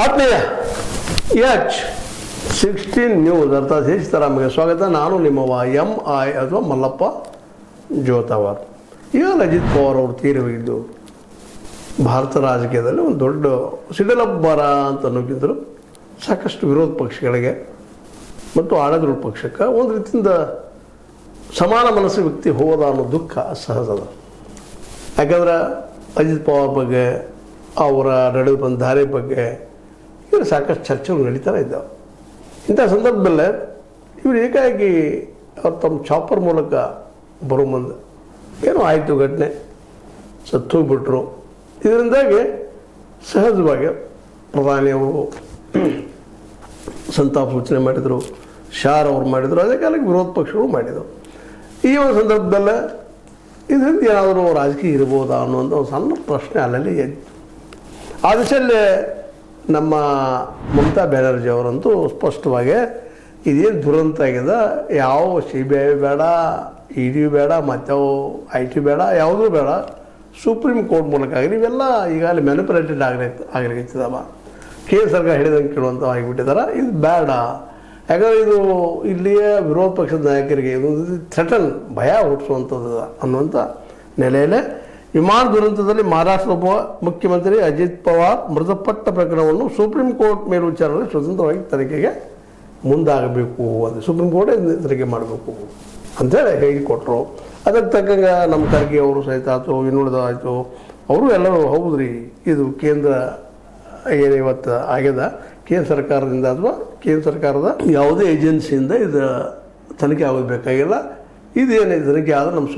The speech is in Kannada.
ಆತ್ಮೀಯ H16 ನ್ಯೂಸ್ ಅರ್ಥಾತ್ ಸಿದ್ದರಾಮಯ್ಯ ಸ್ವಾಗತ. ನಾನು ನಿಮ್ಮವ MI ಅಥವಾ ಮಲ್ಲಪ್ಪ ಜೋತಾವರ್. ಈಗಾಗಲೇ ಅಜಿತ್ ಪವಾರ್ ಅವರು ತೀರಿ ಹೋಗಿದ್ದು ಭಾರತ ರಾಜಕೀಯದಲ್ಲಿ ಒಂದು ದೊಡ್ಡ ಸಿಡಲಬ್ಬರ ಅಂತ ಅನ್ನೋಕ್ಕಿಂತಲೂ ಸಾಕಷ್ಟು ವಿರೋಧ ಪಕ್ಷಗಳಿಗೆ ಮತ್ತು ಆಡಳಿತ ಪಕ್ಷಕ್ಕೆ ಒಂದು ರೀತಿಯಿಂದ ಸಮಾನ ಮನಸ್ಸು ವ್ಯಕ್ತಿ ಹೋದ ಅನ್ನೋ ದುಃಖ ಸಹಜದ. ಯಾಕಂದ್ರೆ ಅಜಿತ್ ಪವಾರ್ ಬಗ್ಗೆ, ಅವರ ನಡೆದು ಬಂದ ದಾರಿ ಬಗ್ಗೆ ಇವರು ಸಾಕಷ್ಟು ಚರ್ಚೆಗಳು ನಡೀತಾನೆ ಇದ್ದಾವೆ. ಇಂಥ ಸಂದರ್ಭದಲ್ಲೇ ಇವರು ಏಕಾಏಕಿ ಅವ್ರು ತಮ್ಮ ಚಾಪರ್ ಮೂಲಕ ಬರೋ ಮುಂದೆ ಏನೋ ಆಯಿತು, ಘಟನೆ ಸತ್ತೋಗ್ಬಿಟ್ರು. ಇದರಿಂದಾಗಿ ಸಹಜವಾಗಿ ಪ್ರಧಾನಿಯವರು ಸಂತಾಪ ಸೂಚನೆ ಮಾಡಿದರು, ಶಾರ್ ಅವರು ಮಾಡಿದರು, ಅದೇ ಕಾಲಕ್ಕೆ ವಿರೋಧ ಪಕ್ಷಗಳು ಮಾಡಿದರು. ಈ ಒಂದು ಸಂದರ್ಭದಲ್ಲೇ ಇದರಿಂದ ಏನಾದರೂ ರಾಜಕೀಯ ಇರ್ಬೋದಾ ಅನ್ನುವಂಥ ಒಂದು ಸಣ್ಣ ಪ್ರಶ್ನೆ ಅಲ್ಲಲ್ಲಿ ಎದ್ದು ಆ ದಿಶೆಯಲ್ಲೇ ನಮ್ಮ ಮಮತಾ ಬ್ಯಾನರ್ಜಿ ಅವರಂತೂ ಸ್ಪಷ್ಟವಾಗಿ ಇದೇನು ದುರಂತ ಆಗಿದೆ, ಯಾವ CBI ಬೇಡ, ED ಬೇಡ, ಮತ್ತು IT ಬೇಡ, ಯಾವುದೂ ಬೇಡ, ಸುಪ್ರೀಂ ಕೋರ್ಟ್ ಮೂಲಕ ಆಗಲಿ ಇವೆಲ್ಲ ಈಗಾಗಲೇ ಮ್ಯಾನಿಪುಲೇಟೆಡ್ ಆಗಲಿಕ್ಕಿದ್ದಾವ. ಕೇಂದ್ರ ಸರ್ಕಾರ ಹೇಳಿದಂಗೆ ಕೇಳುವಂಥ ಆಗಿಬಿಟ್ಟಿದ್ದಾರೆ. ಇದು ಬೇಡ, ಯಾಕಂದರೆ ಇದು ಇಲ್ಲಿಯ ವಿರೋಧ ಪಕ್ಷದ ನಾಯಕರಿಗೆ ಇದೊಂದು ಥ್ರೆಟನ್, ಭಯ ಹುಟ್ಟಿಸುವಂಥದ್ದು ಅನ್ನುವಂಥ ನೆಲೆಯಲ್ಲೇ ವಿಮಾನ ದುರಂತದಲ್ಲಿ ಮಹಾರಾಷ್ಟ್ರದ ಉಪ ಮುಖ್ಯಮಂತ್ರಿ ಅಜಿತ್ ಪವಾರ್ ಮೃತಪಟ್ಟ ಪ್ರಕರಣವನ್ನು ಸುಪ್ರೀಂ ಕೋರ್ಟ್ ಮೇಲ್ವಿಚಾರಣೆ ಸ್ವತಂತ್ರವಾಗಿ ತನಿಖೆಗೆ ಮುಂದಾಗಬೇಕು, ಅದು ಸುಪ್ರೀಂ ಕೋರ್ಟೇ ತನಿಖೆ ಮಾಡಬೇಕು ಅಂತೇಳಿ ಹೇಳಿಕೊಟ್ರು. ಅದಕ್ಕೆ ತಕ್ಕಂಗೆ ನಮ್ಮ ಖರ್ಗೆ ಅವರು ಸಹಿತ ಆಯಿತು, ಇನ್ನುಳಿದ ಆಯಿತು, ಅವರು ಎಲ್ಲರೂ ಹೌದ್ರಿ ಇದು ಕೇಂದ್ರ ಏನು ಇವತ್ತು ಆಗ್ಯದ, ಕೇಂದ್ರ ಸರ್ಕಾರದಿಂದ ಅಥವಾ ಕೇಂದ್ರ ಸರ್ಕಾರದ ಯಾವುದೇ ಏಜೆನ್ಸಿಯಿಂದ ಇದು ತನಿಖೆ ಆಗೋದು ಬೇಕಾಗಿಲ್ಲ, ಇದೇನಿದೆ ತನಿಖೆ ಆದರೆ ನಮ್ಮ